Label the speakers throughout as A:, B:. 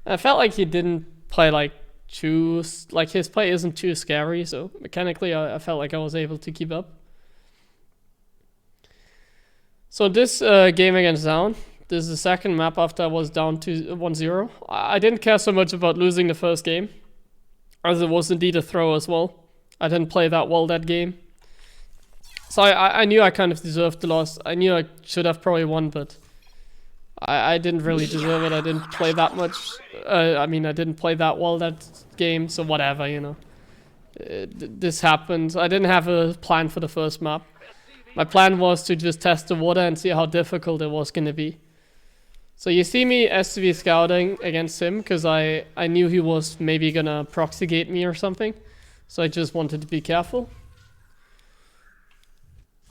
A: I felt like he didn't play like his play isn't too scary, so mechanically I felt like I was able to keep up. So this game against Zoun, this is the second map after I was down to 1-0. I didn't care so much about losing the first game, as it was indeed a throw as well. I didn't play that well that game. So I knew I kind of deserved the loss. I knew I should have probably won, but I didn't really deserve it. I didn't play that much. I didn't play that well that game, so whatever, you know. This happened. I didn't have a plan for the first map. My plan was to just test the water and see how difficult it was going to be. So you see me SCV scouting against him because I knew he was maybe going to proxy gate me or something. So I just wanted to be careful.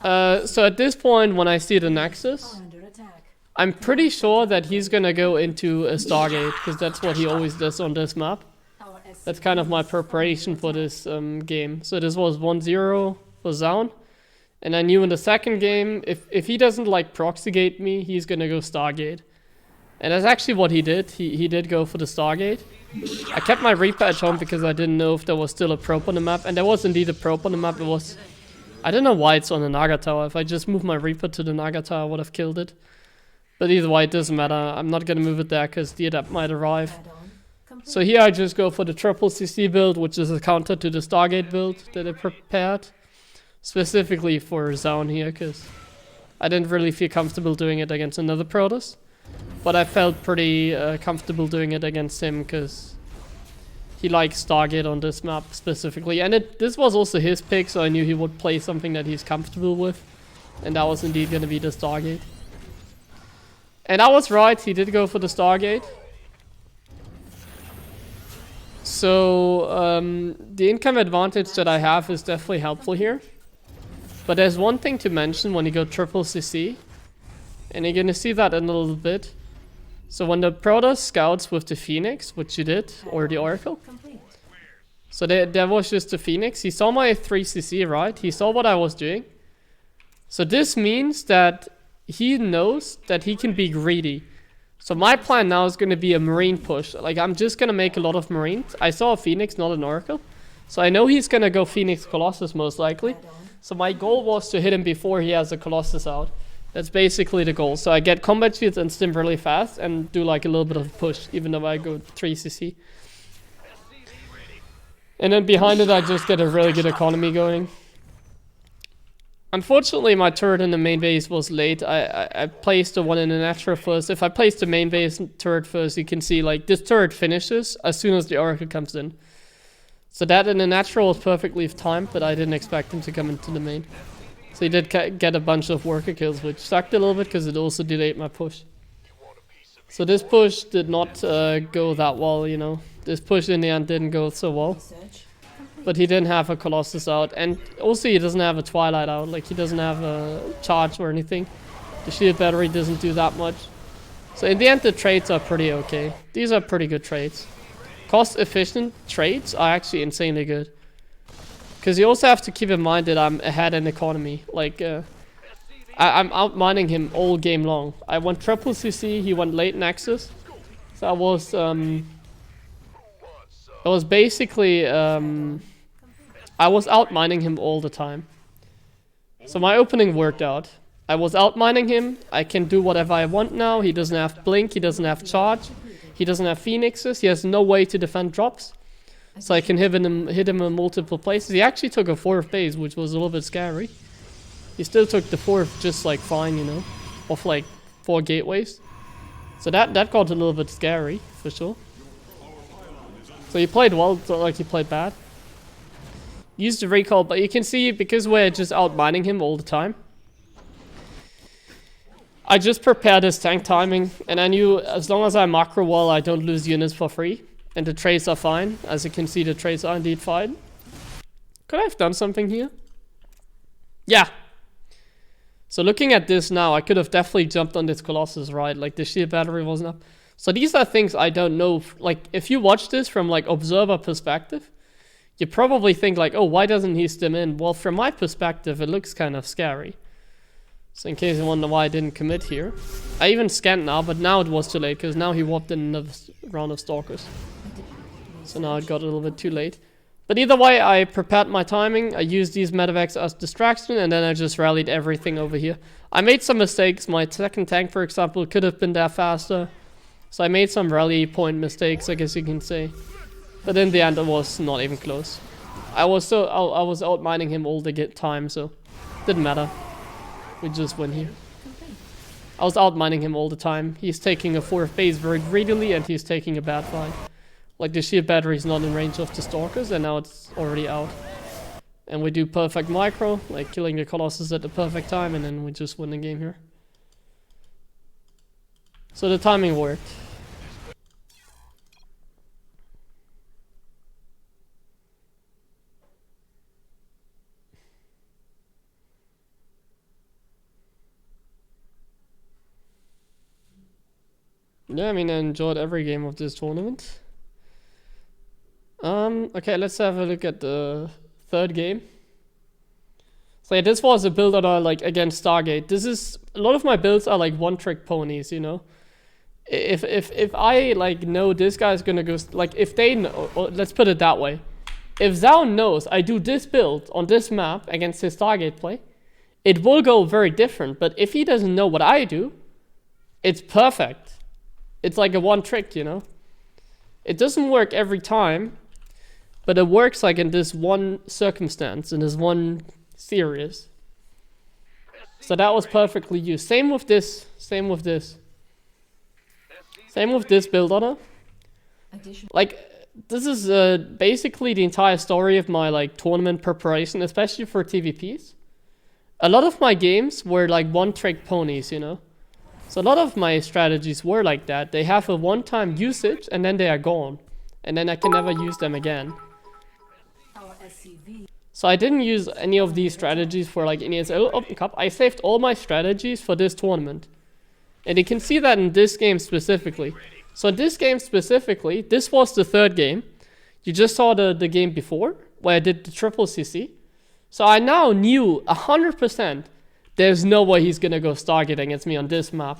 A: So at this point, when I see the Nexus, I'm pretty sure that he's going to go into a Stargate because that's what he always does on this map. That's kind of my preparation for this game. So this was 1-0 for Zoun. And I knew in the second game, if he doesn't like proxy gate me, he's going to go Stargate. And that's actually what he did. He did go for the Stargate. I kept my Reaper at home because I didn't know if there was still a probe on the map. And there was indeed a probe on the map. It was... I don't know why it's on the Naga Tower. If I just moved my Reaper to the Naga Tower, I would have killed it. But either way, it doesn't matter. I'm not going to move it there because the Adept might arrive. So here I just go for the triple CC build, which is a counter to the Stargate build that I prepared. Specifically for Zoun here, because I didn't really feel comfortable doing it against another Protoss. But I felt pretty comfortable doing it against him, because he likes Stargate on this map specifically. And this was also his pick, so I knew he would play something that he's comfortable with. And that was indeed going to be the Stargate. And I was right, he did go for the Stargate. So the income advantage that I have is definitely helpful here. But there's one thing to mention when you go triple CC. And you're going to see that in a little bit. So when the Protoss scouts with the Phoenix, which you did, or the Oracle. So there was just the Phoenix. He saw my 3CC, right? He saw what I was doing. So this means that he knows that he can be greedy. So my plan now is going to be a Marine push. Like, I'm just going to make a lot of Marines. I saw a Phoenix, not an Oracle. So I know he's going to go Phoenix Colossus most likely. So my goal was to hit him before he has a Colossus out. That's basically the goal. So I get combat shields and stim really fast and do like a little bit of a push, even though I go 3CC. And then behind it, I just get a really good economy going. Unfortunately, my turret in the main base was late. I placed the one in the natural first. If I place the main base turret first, you can see like this turret finishes as soon as the Oracle comes in. So that in the natural was perfectly timed, but I didn't expect him to come into the main. So he did get a bunch of worker kills, which sucked a little bit because it also delayed my push. So this push did not go that well, you know. This push in the end didn't go so well. But he didn't have a Colossus out. And also he doesn't have a Twilight out. Like, he doesn't have a charge or anything. The shield battery doesn't do that much. So in the end, the trades are pretty okay. These are pretty good trades. Cost-efficient trades are actually insanely good. Because you also have to keep in mind that I'm ahead in economy. Like, I'm outmining him all game long. I went triple CC, he went late Nexus. So I was basically, I was outmining him all the time. So my opening worked out. I was outmining him. I can do whatever I want now. He doesn't have blink, he doesn't have charge. He doesn't have Phoenixes. He has no way to defend drops. So I can hit him in multiple places. He actually took a 4th base, which was a little bit scary. He still took the 4th just like fine, you know. Off like 4 gateways. So that got a little bit scary, for sure. So he played well, it's not like he played bad. Used the recall, but you can see, because we're just outmining him all the time, I just prepared his tank timing, and I knew as long as I macro well, I don't lose units for free. And the trades are fine. As you can see, the trades are indeed fine. Could I have done something here? Yeah. So looking at this now, I could have definitely jumped on this Colossus, right? Like, the shield battery wasn't up. So these are things I don't know. Like, if you watch this from, like, observer perspective, you probably think, like, oh, why doesn't he stim in? Well, from my perspective, it looks kind of scary. So in case you wonder why I didn't commit here. I even scanned now, but now it was too late, because now he warped in another round of Stalkers. So now it got a little bit too late. But either way, I prepared my timing, I used these medevacs as distraction, and then I just rallied everything over here. I made some mistakes. My second tank, for example, could have been there faster. So I made some rally point mistakes, I guess you can say. But in the end, it was not even close. I was outmining him all the time, so didn't matter. We just win here. I was outmining him all the time. He's taking a 4th base very greedily, and he's taking a bad fight. Like, the shield battery is not in range of the Stalkers, and now it's already out. And we do perfect micro, like killing the Colossus at the perfect time, and then we just win the game here. So the timing worked. Yeah, I mean, I enjoyed every game of this tournament. Okay, let's have a look at the 3rd game. So yeah, this was a build order like against Stargate. This is a lot of my builds are like one-trick ponies, you know. If I like know this guy's gonna go, like if they know, or let's put it that way, if Zoun knows I do this build on this map against his Stargate play, it will go very different. But if he doesn't know what I do, it's perfect. It's like a one trick, you know. It doesn't work every time, but it works like in this one circumstance, in this one series. So that was perfectly used. Same with this. Same with this. Same with this build order. Like, this is basically the entire story of my like tournament preparation, especially for TVPs. A lot of my games were like one-trick ponies, you know. So a lot of my strategies were like that. They have a one-time usage and then they are gone. And then I can never use them again. So I didn't use any of these strategies for like NESL Open Cup. I saved all my strategies for this tournament. And you can see that in this game specifically. So in this game specifically, this was the 3rd game. You just saw the game before, where I did the triple CC. So I now knew 100% there's no way he's gonna go Stargate against me on this map.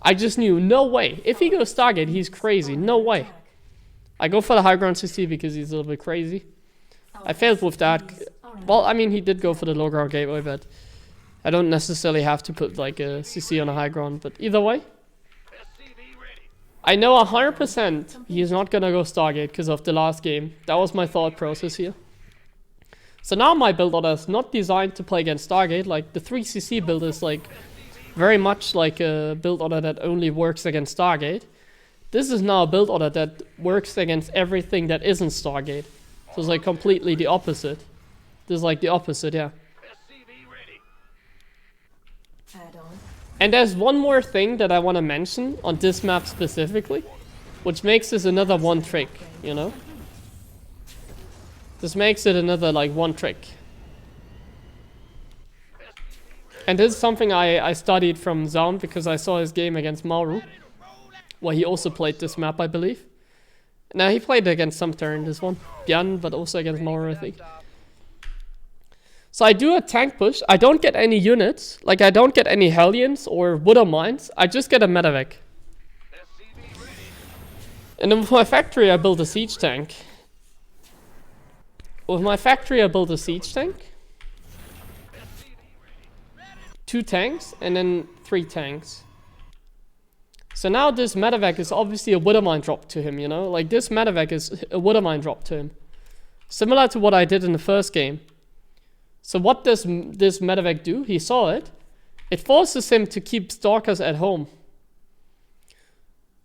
A: I just knew, no way. If he goes Stargate, he's crazy. No way. I go for the high ground CC because he's a little bit crazy. I failed with that. Well, I mean, he did go for the low ground gateway, but I don't necessarily have to put like a CC on a high ground. But either way, I know 100% he's not gonna go Stargate because of the last game. That was my thought process here. So now my build order is not designed to play against Stargate. Like the 3CC build is like very much like a build order that only works against Stargate. This is now a build order that works against everything that isn't Stargate. So it's like completely the opposite. This is like the opposite, yeah. And there's one more thing that I want to mention on this map specifically, which makes this another one trick, you know? This makes it another like one trick. And this is something I studied from Zoun because I saw his game against Mauru, where he also played this map, I believe. Now he played against some turn, this one, Bjan, but also against Mauru, I think. So I do a tank push. I don't get any units, like I don't get any Hellions or HeroMarine's. I just get a medevac. And then with my factory, I build a siege tank. With my factory, I built a siege tank, 2 tanks, and then 3 tanks. So now this medevac is obviously a HeroMarine drop to him, you know? Like this medevac is a HeroMarine drop to him. Similar to what I did in the first game. So what does this medevac do? He saw it. It forces him to keep Stalkers at home.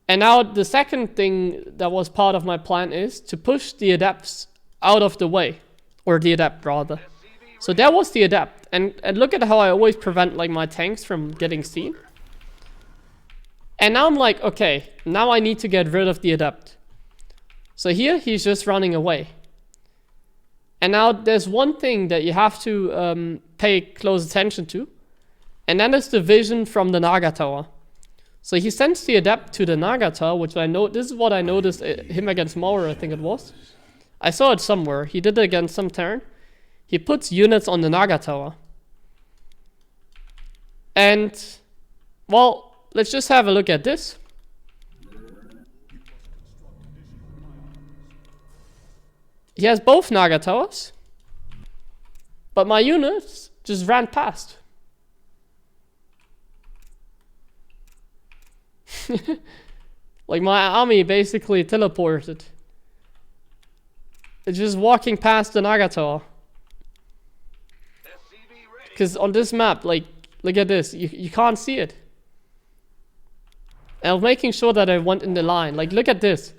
A: And now the second thing that was part of my plan is to push the adepts out of the way, or the adept rather. So that was the adept, and look at how I always prevent like my tanks from getting seen. And now I'm like, okay, now I need to get rid of the adept. So here he's just running away. And now there's one thing that you have to pay close attention to, and that is the vision from the Naga tower. So he sends the adept to the Naga tower, which I know, this is what I noticed him against Maurer, I think it was. I saw it somewhere. He did it against some turn. He puts units on the Naga tower. And, well, let's just have a look at this. He has both Naga towers. But my units just ran past. Like my army basically teleported. It's just walking past the Naga tower. Because on this map, like, look at this. You can't see it. And I'm making sure that I went in the line. Like, look at this.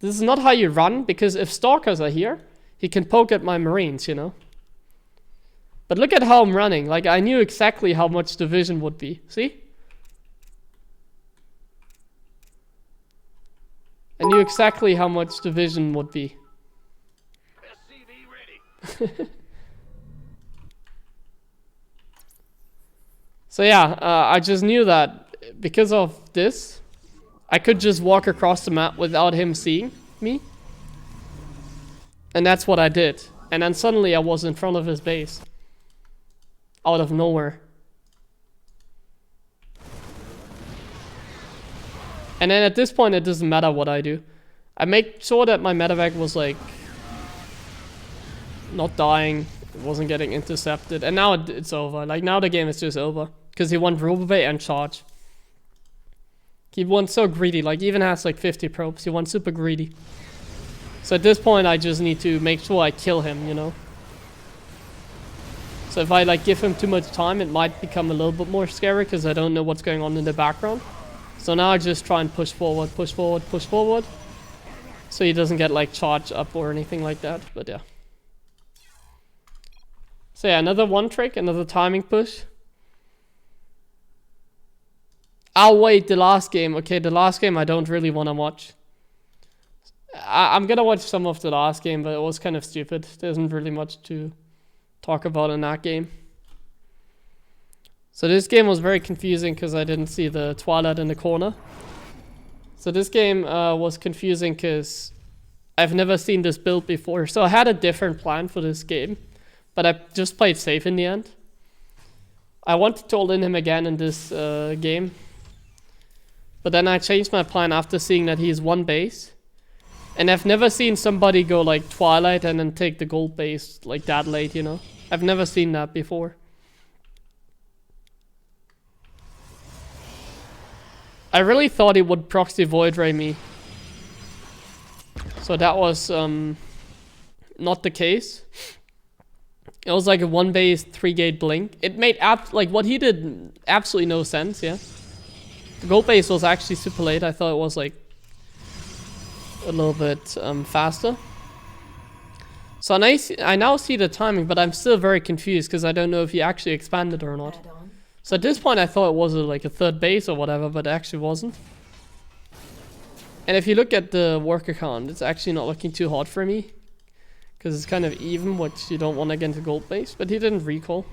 A: This is not how you run, because if stalkers are here, he can poke at my marines, you know? But look at how I'm running. Like, I knew exactly how much division would be. See? I knew exactly how much division would be. So yeah, I just knew that because of this, I could just walk across the map without him seeing me. And that's what I did. And then suddenly I was in front of his base. Out of nowhere. And then at this point, it doesn't matter what I do. I make sure that my medevac was like not dying, it wasn't getting intercepted, and now it's over. Like now the game is just over because he won Robobay and charge. He won so greedy, like even has like 50 probes. He won super greedy. So at this point, I just need to make sure I kill him, you know. So if I like give him too much time, it might become a little bit more scary because I don't know what's going on in the background. So now I just try and push forward, push forward, push forward. So he doesn't get like charged up or anything like that, but yeah. So yeah, another one trick, another timing push. I'll wait the last game. Okay, the last game I don't really want to watch. I'm gonna watch some of the last game, but it was kind of stupid. There isn't really much to talk about in that game. So this game was very confusing because I didn't see the Twilight in the corner. So this game was confusing because I've never seen this build before. So I had a different plan for this game, but I just played safe in the end. I wanted to hold in him again in this game, but then I changed my plan after seeing that he's one base. And I've never seen somebody go like Twilight and then take the gold base like that late, you know? I've never seen that before. I really thought he would proxy Void Ray me. So that was not the case. It was like a 1 base 3 gate blink. It made like what he did absolutely no sense, yeah. The gold base was actually super late. I thought it was like a little bit faster. So I now see the timing, but I'm still very confused because I don't know if he actually expanded or not. So at this point I thought it was like a 3rd base or whatever, but it actually wasn't. And if you look at the worker count, it's actually not looking too hot for me. Because it's kind of even, which you don't want against a gold base. But he didn't recall.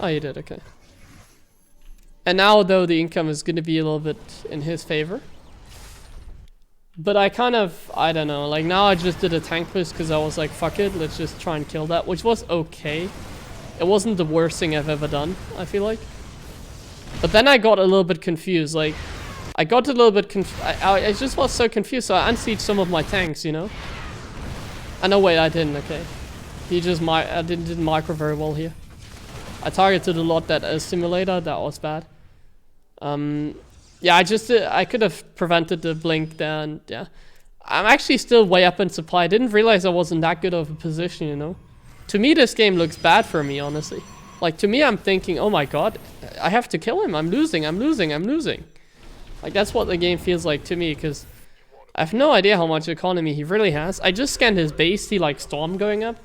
A: Oh, he did, okay. And now though the income is going to be a little bit in his favor. But I kind of, I don't know, like now I just did a tank push because I was like, fuck it, let's just try and kill that. Which was okay. It wasn't the worst thing I've ever done, I feel like. But then I got a little bit confused, like, I got a little bit I just was so confused, so I unseated some of my tanks, you know? No, wait, I didn't, okay. He just, I didn't micro very well here. I targeted a lot that simulator, that was bad. Yeah, I could have prevented the blink there, and yeah. I'm actually still way up in supply. I didn't realize I was in that good of a position, you know? To me, this game looks bad for me, honestly. Like, to me, I'm thinking, oh my god, I have to kill him. I'm losing. Like, that's what the game feels like to me, because I have no idea how much economy he really has. I just scanned his base, see, like, Storm going up.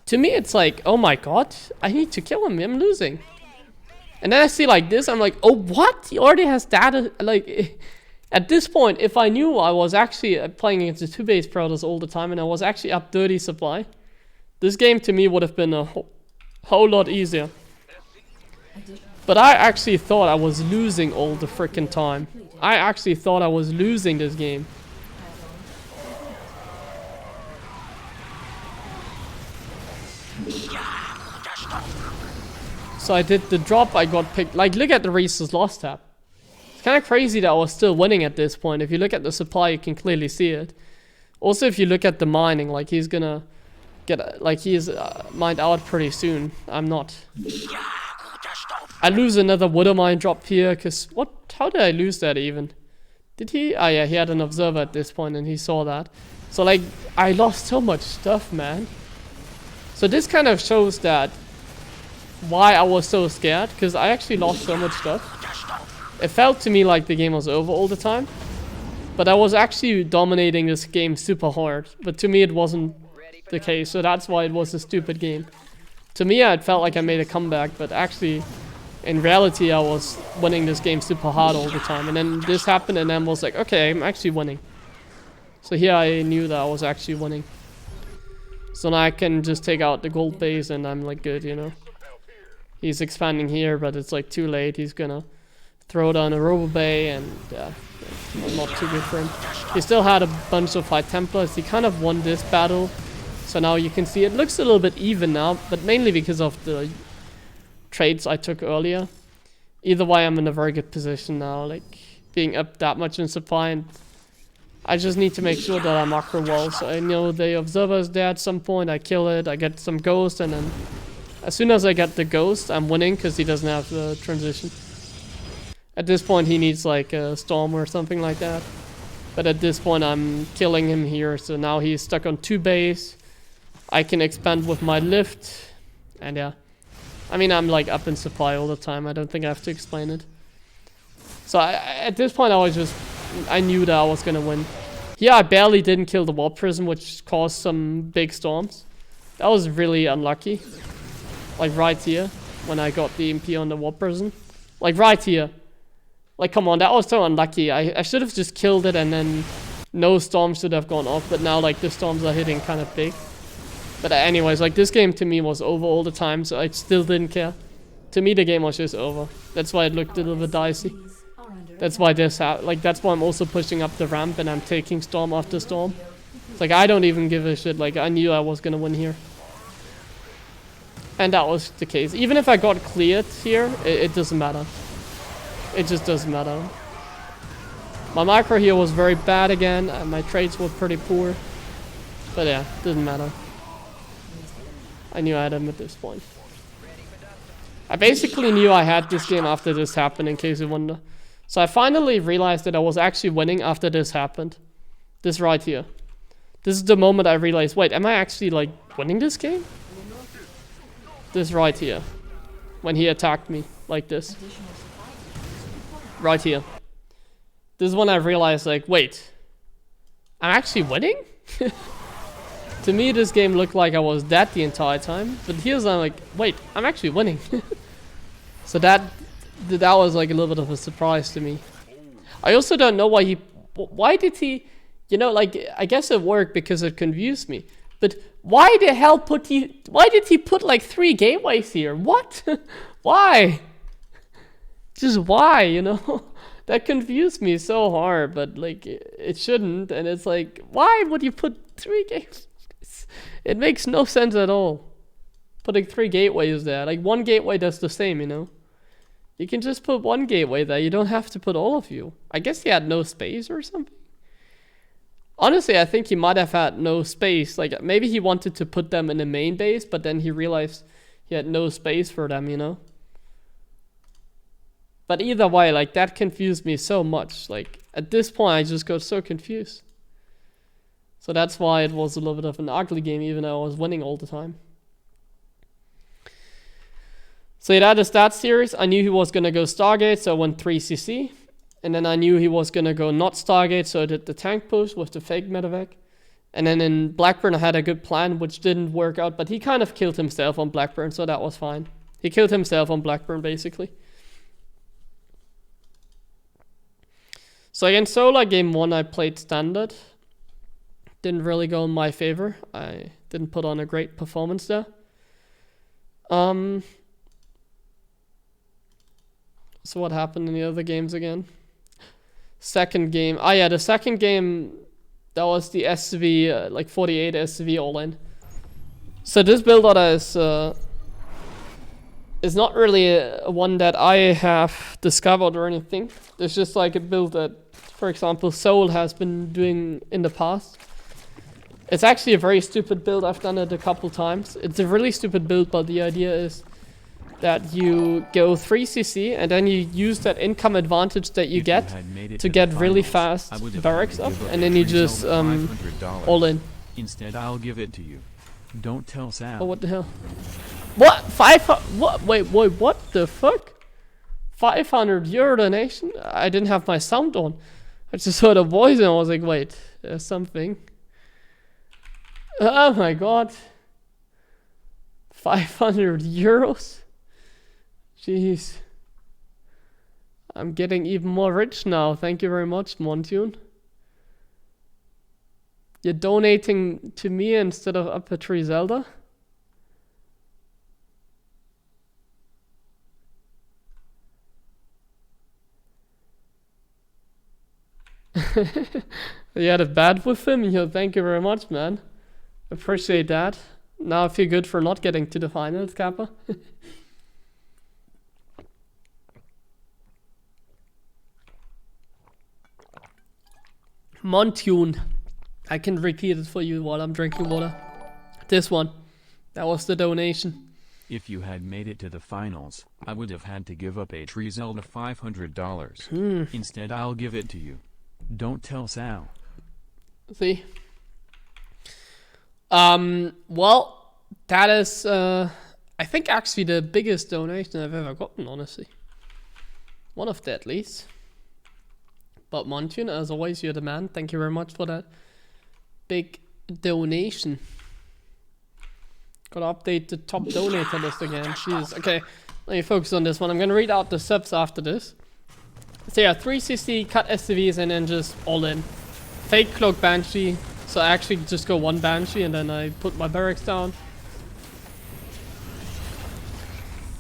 A: To me, it's like, oh my god, I need to kill him. I'm losing. And then I see, like, this. I'm like, oh, what? He already has data. Like, at this point, if I knew I was actually playing against the 2-base Protoss all the time, and I was actually up 30 supply, this game, to me, would have been a whole lot easier. But I actually thought I was losing all the freaking time. I actually thought I was losing this game. So I did the drop, I got picked. Like, look at the Reese's loss tab. It's kind of crazy that I was still winning at this point. If you look at the supply, you can clearly see it. Also, if you look at the mining, like, he's gonna get, like, he's mined out pretty soon. I'm not. I lose another water mine drop here, because how did I lose that even? Did he? Oh yeah, he had an observer at this point and he saw that. So like, I lost so much stuff, man. So this kind of shows that why I was so scared, because I actually lost so much stuff. It felt to me like the game was over all the time. But I was actually dominating this game super hard. But to me it wasn't the case, so that's why it was a stupid game. To me, it felt like I made a comeback, but actually, in reality, I was winning this game super hard all the time. And then this happened, and then was like, okay, I'm actually winning. So here I knew that I was actually winning. So now I can just take out the gold base, and I'm like good, you know. He's expanding here, but it's like too late. He's gonna throw down a Robo Bay, and yeah, not too good for him. He still had a bunch of High Templars. He kind of won this battle. So now you can see it looks a little bit even now, but mainly because of the trades I took earlier. Either way, I'm in a very good position now, like being up that much in supply, and I just need to make sure that I macro well. So I know the observer is there at some point, I kill it, I get some ghost, and then as soon as I get the ghost, I'm winning because he doesn't have the transition. At this point, he needs like a storm or something like that. But at this point, I'm killing him here, so now he's stuck on 2 base. I can expand with my lift, and yeah. I mean, I'm like up in supply all the time. I don't think I have to explain it. So at this point, I knew that I was gonna win. Here, I barely didn't kill the Warp Prism, which caused some big storms. That was really unlucky. Like right here, when I got the MP on the Warp Prism. Like right here. Like, come on, that was so unlucky. I should have just killed it, and then no storms should have gone off. But now, like, the storms are hitting kind of big. But anyways, like, this game to me was over all the time, so I still didn't care. To me, the game was just over. That's why it looked a little bit dicey. That's why that's why I'm also pushing up the ramp and I'm taking storm after storm. It's like, I don't even give a shit. Like, I knew I was gonna win here. And that was the case. Even if I got cleared here, it doesn't matter. It just doesn't matter. My micro here was very bad again, and my trades were pretty poor. But yeah, didn't matter. I knew I had him at this point. I basically knew I had this game after this happened, in case you wonder. So I finally realized that I was actually winning after this happened. This right here. This is the moment I realized, wait, am I actually like winning this game? This right here. When he attacked me like this. Right here. This is when I realized, like, wait, I'm actually winning? To me, this game looked like I was dead the entire time. But here's, I'm like, wait, I'm actually winning. So that was like a little bit of a surprise to me. I also don't know why did he, you know, like, I guess it worked because it confused me. But why the hell why did he put like 3 gateways here? What? Why? Just why, you know? That confused me so hard, but like, it shouldn't. And it's like, why would you put 3 gateways? It makes no sense at all. Putting 3 gateways there. Like, 1 gateway does the same, you know? You can just put 1 gateway there. You don't have to put all of you. I guess he had no space or something. Honestly, I think he might have had no space. Like, maybe he wanted to put them in the main base, but then he realized he had no space for them, you know? But either way, like, that confused me so much. Like, at this point, I just got so confused. So that's why it was a little bit of an ugly game, even though I was winning all the time. So he had a stat series. I knew he was going to go Stargate, so I went 3 CC. And then I knew he was going to go not Stargate, so I did the tank push with the fake medevac. And then in Blackburn, I had a good plan, which didn't work out. But he kind of killed himself on Blackburn, so that was fine. He killed himself on Blackburn, basically. So against Solar, game 1, I played standard. Didn't really go in my favor. I didn't put on a great performance there. So what happened in the other games again? Second game. Oh yeah, the second game, that was the SV, like 48 SV all in. So this build order is is not really a one that I have discovered or anything. It's just like a build that, for example, Soul has been doing in the past. It's actually a very stupid build. I've done it a couple times. It's a really stupid build, but the idea is that you go 3cc and then you use that income advantage that you get to get really fast barracks up, and then you just all in.
B: Instead, I'll give it to you. Don't tell Sal.
A: Oh, what the hell? What? What? Wait, what the fuck? 500 euro donation? I didn't have my sound on. I just heard a voice and I was like, wait, there's something. Oh my god. 500 euros? Jeez. I'm getting even more rich now. Thank you very much, Montune. You're donating to me instead of Upper Tree Zelda? You had a bad with him? Yo, thank you very much, man. Appreciate that. Now I feel good for not getting to the finals, Kappa. Montune. I can repeat it for you while I'm drinking water. This one. That was the donation.
B: If you had made it to the finals, I would have had to give up a Tree Zelda $500. Instead, I'll give it to you. Don't tell Sal.
A: See? Well, that is, I think actually the biggest donation I've ever gotten, honestly. One of the at least. But Montune, as always, you're the man. Thank you very much for that big donation. Gotta update the top donator list again. Jeez. Okay, let me focus on this one. I'm gonna read out the subs after this. So yeah, 360, cut SCVs, and then just all in. Fake Cloak Banshee. So I actually just go one Banshee and then I put my barracks down.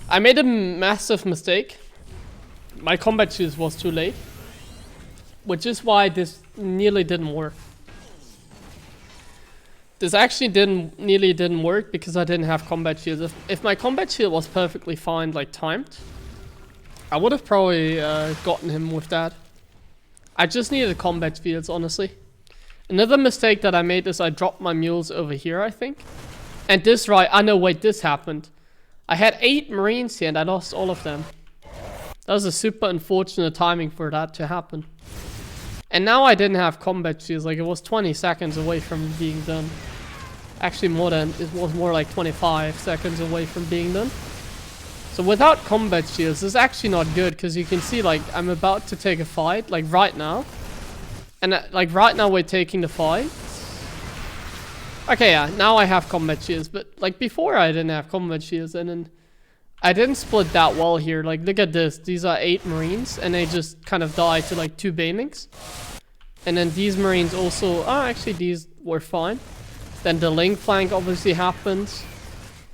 A: I made a massive mistake. My combat shields was too late. Which is why this nearly didn't work. This actually nearly didn't work because I didn't have combat shields. If my combat shield was perfectly fine, like timed, I would have probably gotten him with that. I just needed combat shields, honestly. Another mistake that I made is I dropped my mules over here, I think. And this right, I know, wait, this happened. I had 8 Marines here and I lost all of them. That was a super unfortunate timing for that to happen. And now I didn't have combat shields, like it was 20 seconds away from being done. Actually it was more like 25 seconds away from being done. So without combat shields, it's actually not good, because you can see like I'm about to take a fight, like right now. And like right now we're taking the fight. Okay, yeah, now I have combat shields, but like before I didn't have combat shields, and then I didn't split that well here. Like, look at this. These are 8 Marines, and they just kind of died to like 2 banelings. And then these Marines also... Oh, actually, these were fine. Then the link flank obviously happened.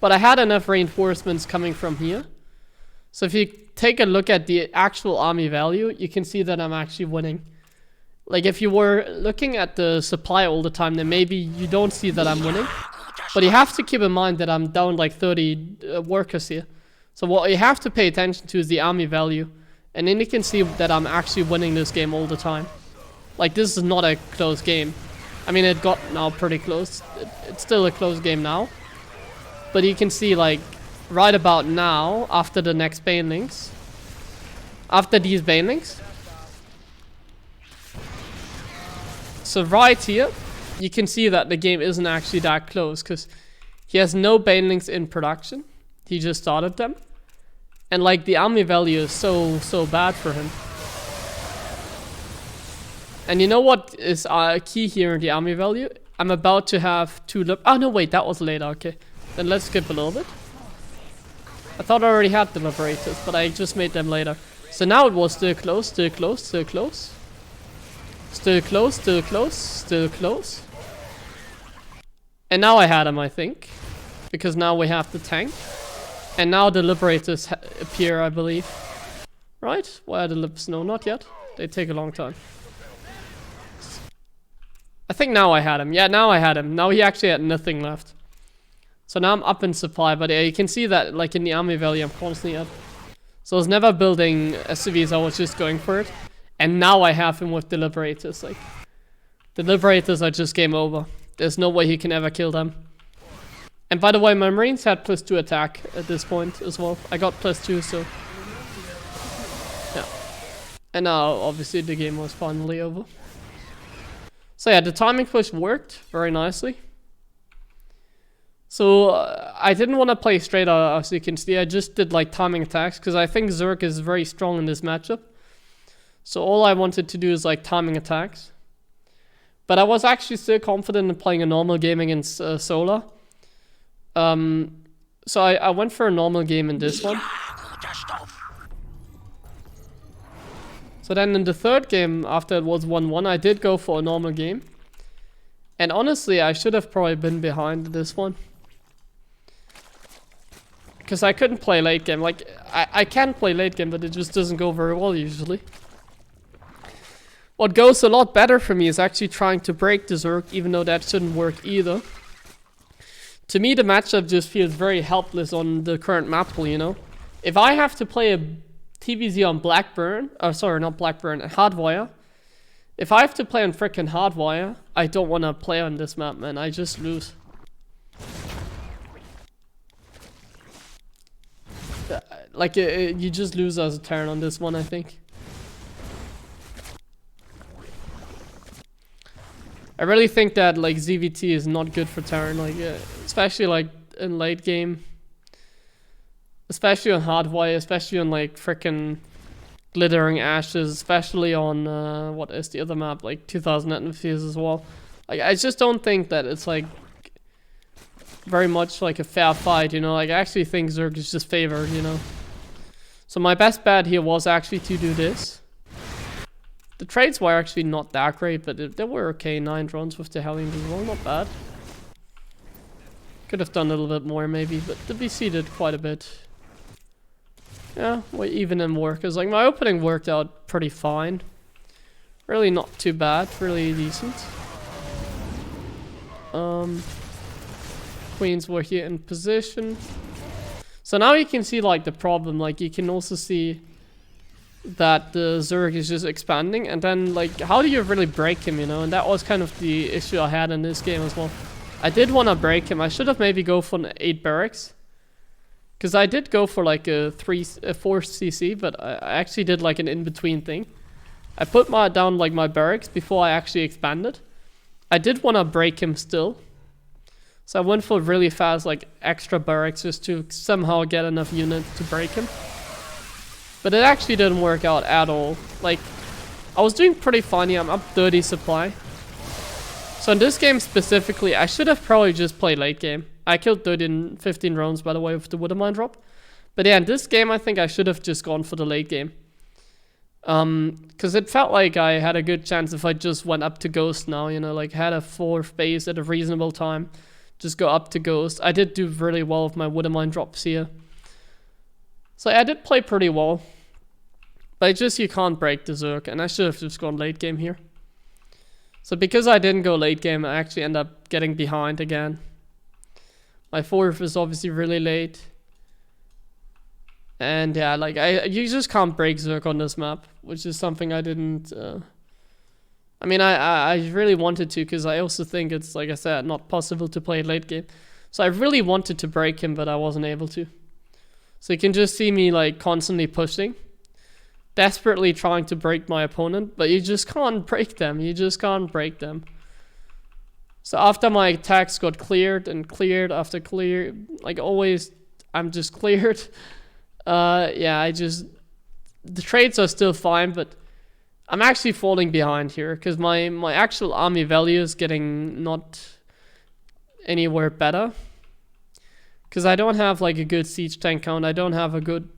A: But I had enough reinforcements coming from here. So if you take a look at the actual army value, you can see that I'm actually winning. Like, if you were looking at the supply all the time, then maybe you don't see that I'm winning. But you have to keep in mind that I'm down like 30 workers here. So what you have to pay attention to is the army value. And then you can see that I'm actually winning this game all the time. Like, this is not a close game. I mean, it got now pretty close. It's still a close game now. But you can see, like, right about now, after the next banelings. After these banelings. So right here, you can see that the game isn't actually that close. Because he has no banelings in production. He just started them. And like the army value is so bad for him. And you know what is key here in the army value? I'm about to have 2 oh no, wait, that was later, okay. Then let's skip a little bit. I thought I already had the liberators, but I just made them later. So now it was still close, still close, still close. Still close, still close, still close. And now I had him, I think. Because now we have the tank. And now the liberators appear, I believe. Right? Where are the libs? No, not yet. They take a long time. I think now I had him. Yeah, now I had him. Now he actually had nothing left. So now I'm up in supply, but yeah, you can see that like in the army value I'm constantly up. So I was never building SCVs, I was just going for it. And now I have him with Deliberators. Like, Deliberators are just game over. There's no way he can ever kill them. And by the way, my Marines had +2 attack at this point as well. I got +2, so... yeah. And now, obviously, the game was finally over. So yeah, the timing push worked very nicely. So I didn't want to play straight out, as you can see. I just did like timing attacks, because I think Zerg is very strong in this matchup. So all I wanted to do is like timing attacks. But I was actually still confident in playing a normal game against Solar. So I went for a normal game in this one. So then in the third game, after it was 1-1, I did go for a normal game. And honestly, I should have probably been behind this one. Because I couldn't play late game. Like, I can play late game, but it just doesn't go very well usually. What goes a lot better for me is actually trying to break the Zerg, even though that shouldn't work either. To me, the matchup just feels very helpless on the current map pool, you know? If I have to play a TVZ on Blackburn, sorry, not Blackburn, Hardwire. If I have to play on frickin' Hardwire, I don't want to play on this map, man. I just lose. Like, you just lose as a turn on this one, I think. I really think that like ZVT is not good for Terran, like especially like in late game, especially on Hardwire, especially on like frickin' Glittering Ashes, especially on what is the other map, like 2000 Atmospheres as well. Like I just don't think that it's like very much like a fair fight, you know. Like I actually think Zerg is just favored, you know. So my best bet here was actually to do this. The trades were actually not that great, but they were okay. 9 drones with the Hellions as well, not bad. Could have done a little bit more maybe, but the BC did quite a bit. Yeah, well, even in workers. Like my opening worked out pretty fine. Really not too bad, really decent. Queens were here in position. So now you can see like the problem, like you can also see that the Zerg is just expanding, and then like how do you really break him, you know? And that was kind of the issue I had in this game as well. I did want to break him. I should have maybe go for an 8 barracks, because I did go for like a 4 CC, but I actually did like an in-between thing. I put down like my barracks before I actually expanded. I did want to break him still, so I went for really fast like extra barracks just to somehow get enough units to break him. But it actually didn't work out at all. Like, I was doing pretty fine here. I'm up 30 supply. So in this game specifically, I should have probably just played late game. I killed 15 rounds, by the way, with the Woodermine drop. But yeah, in this game, I think I should have just gone for the late game. Because it felt like I had a good chance if I just went up to Ghost now, you know, like had a 4th base at a reasonable time. Just go up to Ghost. I did do really well with my Woodermine drops here. So I did play pretty well. But it's just you can't break the Zerg, and I should have just gone late game here. So because I didn't go late game, I actually end up getting behind again. My 4th is obviously really late. And yeah, like you just can't break Zerg on this map, which is something I didn't... I mean, I really wanted to, because I also think it's, like I said, not possible to play late game. So I really wanted to break him, but I wasn't able to. So you can just see me like constantly pushing. Desperately trying to break my opponent, but you just can't break them. You just can't break them. So after my attacks got cleared and cleared after clear, like always, I'm just cleared. Yeah, the trades are still fine, but I'm actually falling behind here because my actual army value is getting not anywhere better. Because I don't have like a good siege tank count. I don't have a good...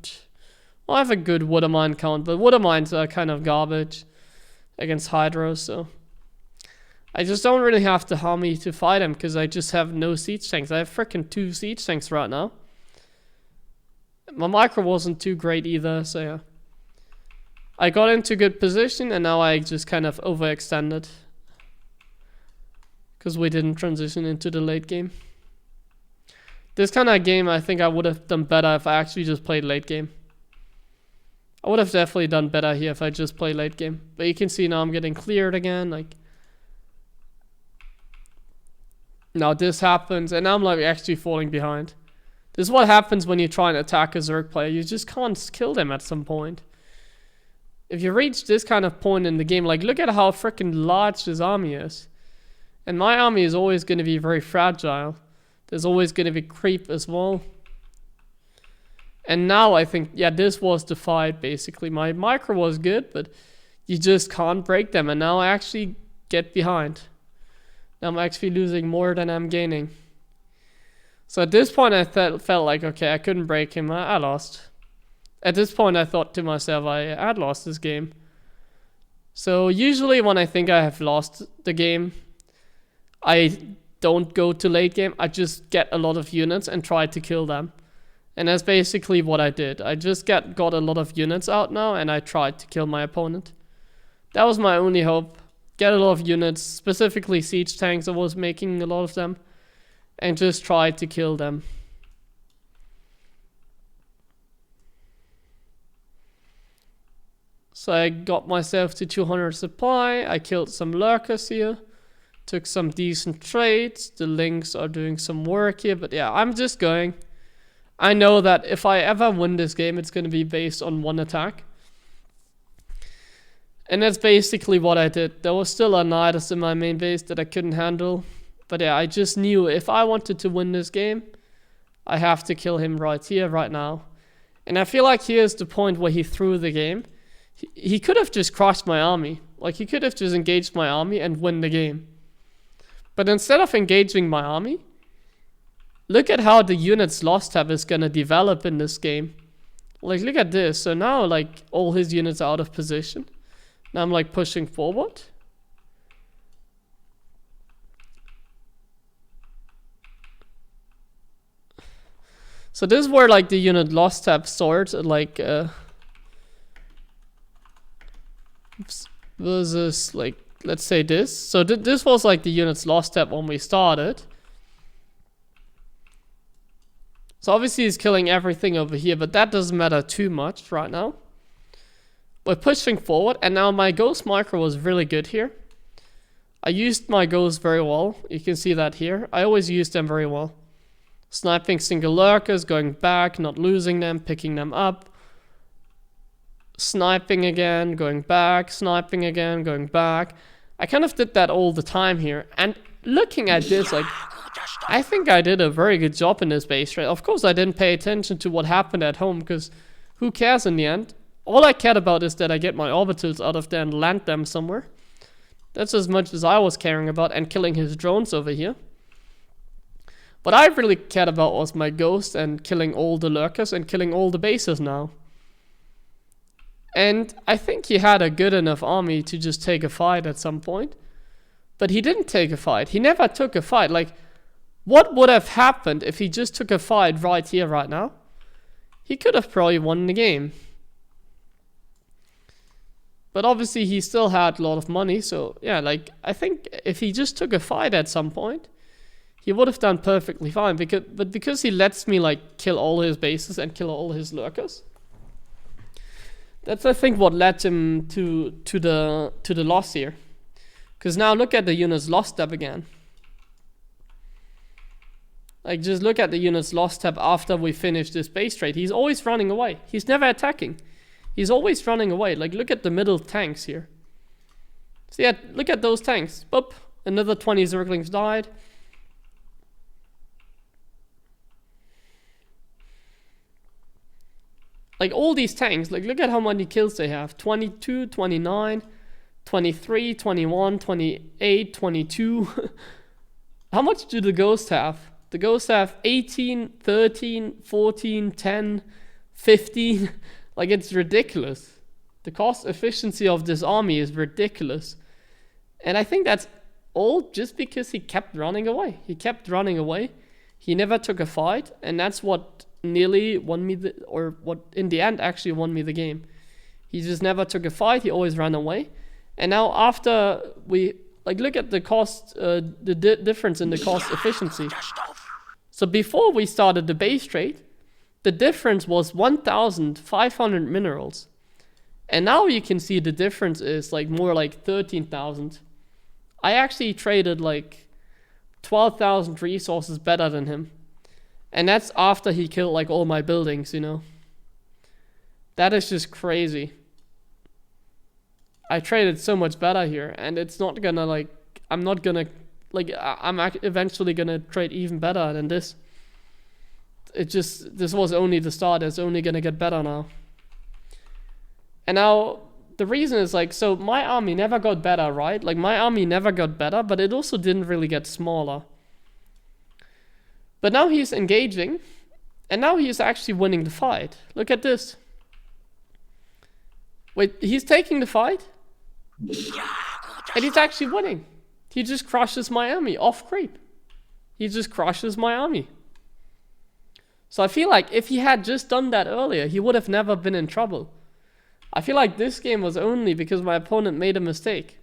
A: Well, I have a good Woodermine count, but Woodermines are kind of garbage against Hydra, so... I just don't really have the army to fight him, because I just have no siege tanks. I have freaking 2 siege tanks right now. My micro wasn't too great either, so yeah. I got into good position, and now I just kind of overextended. Because we didn't transition into the late game. This kind of game, I think I would have done better if I actually just played late game. I would have definitely done better here if I just played late game. But you can see now I'm getting cleared again. Like, now this happens, and now I'm like actually falling behind. This is what happens when you try and attack a Zerg player. You just can't kill them at some point. If you reach this kind of point in the game, like look at how freaking large this army is. And my army is always going to be very fragile. There's always going to be creep as well. And now I think, yeah, this was the fight basically. My micro was good, but you just can't break them. And now I actually get behind. Now I'm actually losing more than I'm gaining. So at this point I felt like, okay, I couldn't break him. I lost. At this point I thought to myself, I had lost this game. So usually when I think I have lost the game, I don't go to late game. I just get a lot of units and try to kill them. And that's basically what I did. I just got a lot of units out now and I tried to kill my opponent. That was my only hope. Get a lot of units, specifically siege tanks. I was making a lot of them. And just try to kill them. So I got myself to 200 supply. I killed some lurkers here. Took some decent trades. The links are doing some work here. But yeah, I'm just going. I know that if I ever win this game, it's going to be based on one attack. And that's basically what I did. There was still a Nidus in my main base that I couldn't handle. But yeah, I just knew if I wanted to win this game, I have to kill him right here, right now. And I feel like here's the point where he threw the game. He could have just crushed my army. Like, he could have just engaged my army and win the game. But instead of engaging my army, look at how the units lost tab is going to develop in this game. Like, look at this. So now, like, all his units are out of position. Now I'm, like, pushing forward. So this is where like the unit lost tab starts, like versus like, let's say this. So this was like the unit's lost tab when we started. So obviously he's killing everything over here, but that doesn't matter too much right now. We're pushing forward, and now my ghost micro was really good here. I used my ghosts very well. You can see that here. I always use them very well. Sniping single lurkers, going back, not losing them, picking them up. Sniping again, going back, sniping again, going back. I kind of did that all the time here. And looking at this, like, I think I did a very good job in this base raid. Of course, I didn't pay attention to what happened at home, because who cares in the end? All I cared about is that I get my orbitals out of there and land them somewhere. That's as much as I was caring about, and killing his drones over here. What I really cared about was my ghost and killing all the lurkers and killing all the bases now. And I think he had a good enough army to just take a fight at some point. But he didn't take a fight. He never took a fight. Like, what would have happened if he just took a fight right here, right now? He could have probably won the game. But obviously he still had a lot of money. So yeah, like, I think if he just took a fight at some point, he would have done perfectly fine, because he lets me like kill all his bases and kill all his lurkers. That's, I think, what led him to the loss here. Because now look at the units lost tab again. Like, just look at the units lost tab after we finish this base trade. He's always running away. He's never attacking. He's always running away. Like, look at the middle tanks here. So yeah, look at those tanks. Boop, another 20 Zerglings died. Like, all these tanks, like, look at how many kills they have. 22, 29, 23, 21, 28, 22. How much do the ghosts have? The ghosts have 18, 13, 14, 10, 15. Like, it's ridiculous. The cost efficiency of this army is ridiculous. And I think that's all just because he kept running away. He kept running away. He never took a fight, and that's what nearly won me what in the end actually won me the game. He just never took a fight. He always ran away. And now after we, like, look at the cost, the difference in the cost efficiency. So before we started the base trade, the difference was 1,500 minerals. And now you can see the difference is like more like 13,000. I actually traded like 12,000 resources better than him. And that's after he killed like all my buildings, you know. That is just crazy. I traded so much better here, and it's not gonna like, I'm not gonna, like, I'm eventually gonna trade even better than this. This was only the start, it's only gonna get better now. And now, the reason is like, so my army never got better, right? Like, my army never got better, but it also didn't really get smaller. But now he's engaging, and now he's actually winning the fight. Look at this. Wait, he's taking the fight? And he's actually winning. He just crushes my army off creep. He just crushes my army. So I feel like if he had just done that earlier, he would have never been in trouble. I feel like this game was only because my opponent made a mistake.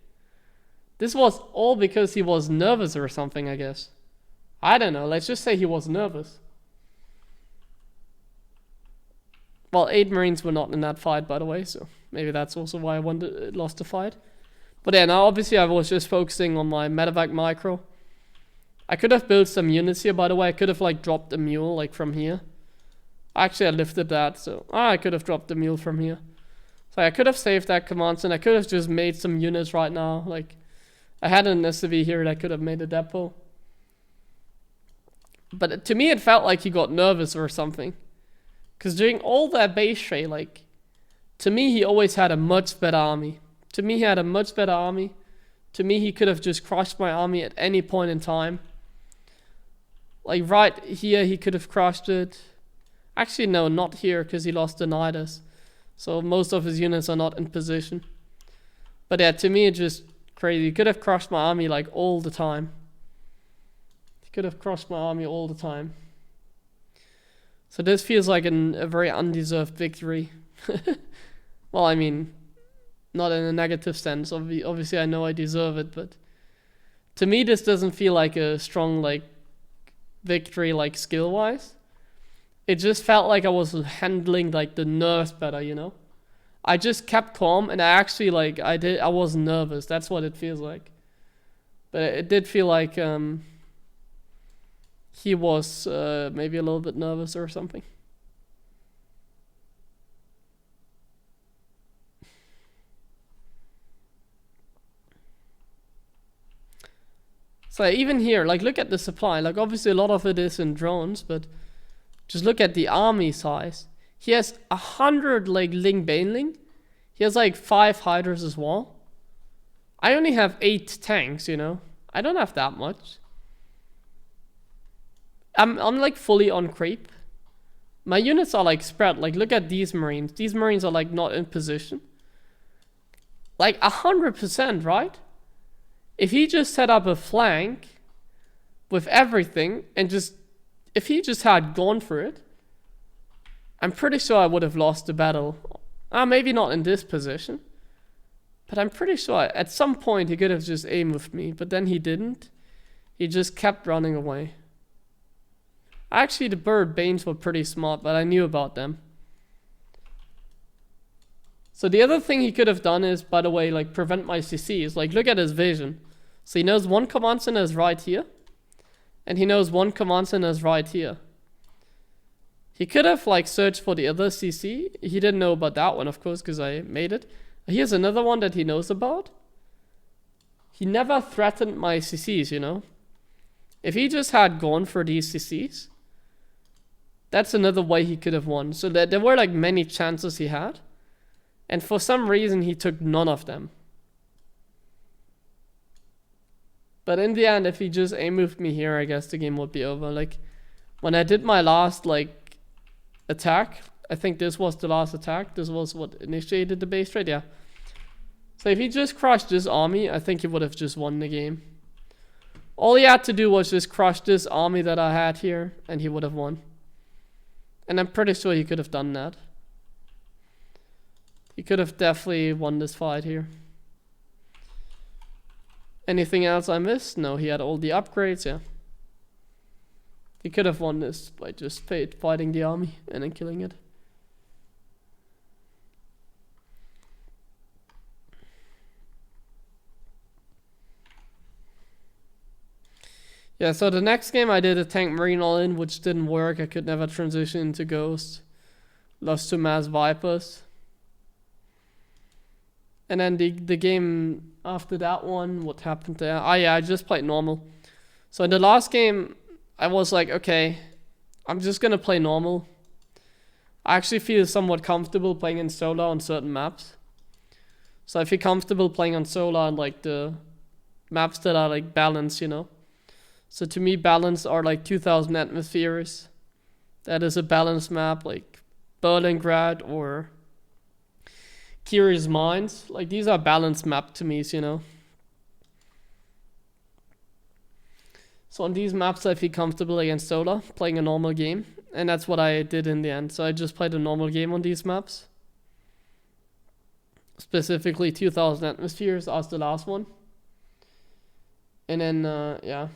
A: This was all because he was nervous or something, I guess. I don't know, let's just say he was nervous. Well, 8 Marines were not in that fight, by the way, so maybe that's also why I lost the fight. But yeah, now obviously I was just focusing on my medevac micro. I could have built some units here, by the way. I could have like dropped a mule like from here. Actually, I lifted that, so I could have dropped the mule from here. So I could have saved that command center. I could have just made some units right now. Like, I had an SCV here that could have made a depot. But to me, it felt like he got nervous or something. Because during all that base trade, like, to me, he always had a much better army. To me, he had a much better army. To me, he could have just crushed my army at any point in time. Like, right here, he could have crushed it. Actually, no, not here, because he lost the Nidus. So most of his units are not in position. But yeah, to me, it's just crazy. He could have crushed my army, like, all the time. He could have crushed my army all the time. So this feels like a very undeserved victory. Well, I mean, not in a negative sense. Obviously, I know I deserve it, but to me, this doesn't feel like a strong, like, victory, like, skill-wise. It just felt like I was handling, like, the nerves better, you know? I just kept calm, and I actually, like, I wasn't nervous. That's what it feels like. But it did feel like, he was maybe a little bit nervous or something. So even here, like, look at the supply. Like, obviously a lot of it is in drones, but just look at the army size. He has 100 like Ling Baneling. He has like 5 Hydras as well. I only have 8 tanks, you know. I don't have that much. I'm like fully on creep. My units are like spread. Like, look at these Marines. These Marines are like not in position. Like 100%, right? If he just set up a flank with everything and just, if he just had gone for it, I'm pretty sure I would have lost the battle. Maybe not in this position, but I'm pretty sure at some point he could have just aimed with me, but then he didn't. He just kept running away. Actually, the bird Banes were pretty smart, but I knew about them. So the other thing he could have done is, by the way, like, prevent my CCs. Like, look at his vision. So he knows one command center is right here, and he knows one command center is right here. He could have, like, searched for the other CC. He didn't know about that one, of course, because I made it. Here's another one that he knows about. He never threatened my CCs, you know. If he just had gone for these CCs, that's another way he could have won. So there were, like, many chances he had. And for some reason, he took none of them. But in the end, if he just moved me here, I guess the game would be over. Like, when I did my last, like, attack, I think this was the last attack. This was what initiated the base trade, yeah. So if he just crushed this army, I think he would have just won the game. All he had to do was just crush this army that I had here, and he would have won. And I'm pretty sure he could have done that. He could have definitely won this fight here. Anything else I missed? No, he had all the upgrades, yeah. He could have won this by just fighting the army and then killing it. Yeah, so the next game I did a tank marine all in, which didn't work. I could never transition into ghost. Lost to mass vipers. And then the game after that one, what happened there? Oh yeah, I just played normal. So in the last game, I was like, okay, I'm just gonna play normal. I actually feel somewhat comfortable playing in Solar on certain maps. So I feel comfortable playing on Solar on like the maps that are like balanced, you know. So to me, balanced are like 2000 atmospheres. That is a balanced map, like Berlingrad or Curious Minds. Like these are balanced map to me, you know. So on these maps, I feel comfortable against Solar, playing a normal game. And that's what I did in the end. So I just played a normal game on these maps. Specifically 2000 atmospheres as the last one. And then, yeah.